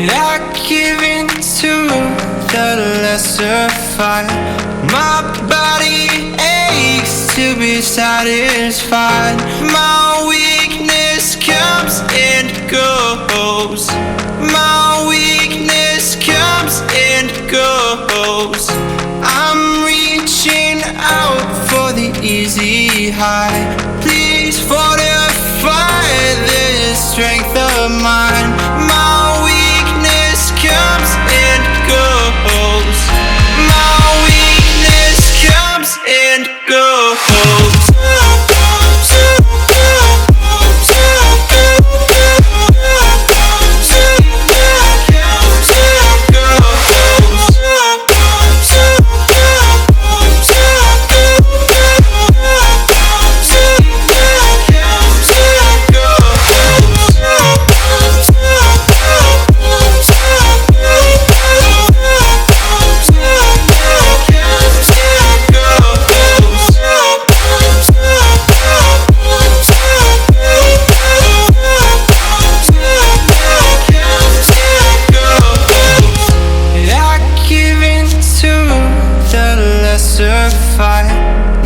I give in to the lesser fight. My body aches to be satisfied. My weakness comes and goes. My weakness comes and goes. I'm reaching out for the easy high. Please fortify this strength of mine. My weakness comes and goes. My weakness comes and goes.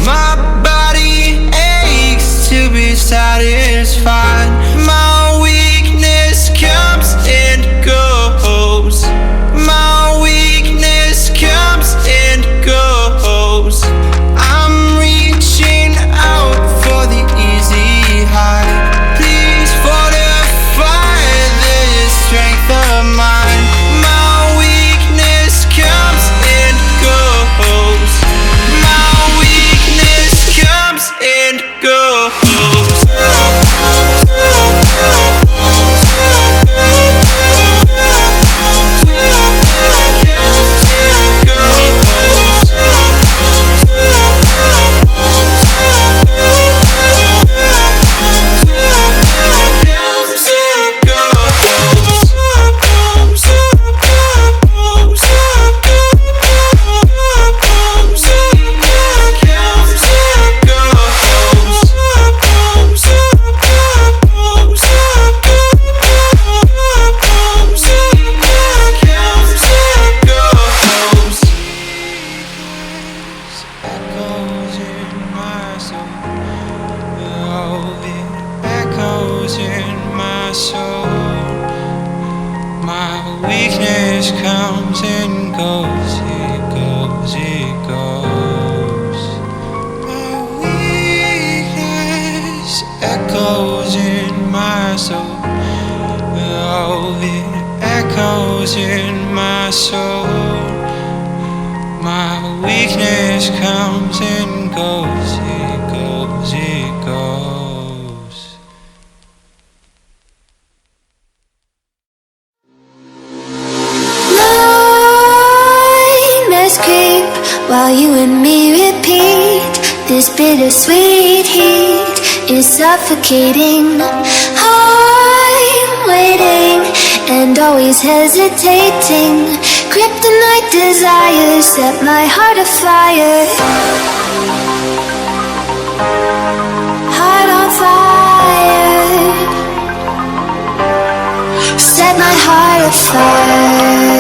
My body aches to be satisfied. My weakness comes and goes. My weakness comes and goes. I'm reaching out for the easy high. Please fortify this strength of mine. My weakness comes and goes. And go. Weakness comes and goes, it goes, it goes. My weakness echoes in my soul. Oh, it echoes in my soul. My weakness comes and goes, it goes, it goes. Creep while you and me repeat. This bittersweet heat is suffocating. I'm waiting and always hesitating. Kryptonite desires set my heart afire. Heart on fire. Set my heart afire.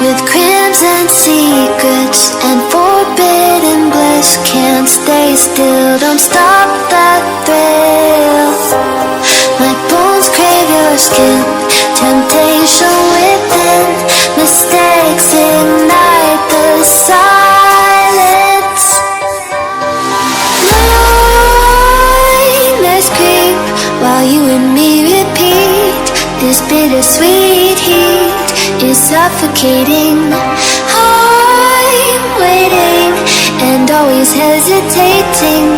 with crimson secrets and forbidden bliss. Can't stay still, don't stop the thrill. My bones crave your skin, temptation within. Mistakes ignite the silence. Nightmares creep while you and me repeat. This bittersweet heat is suffocating. I'm waiting and always hesitating.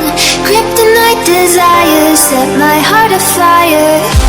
Kryptonite desires set my heart afire.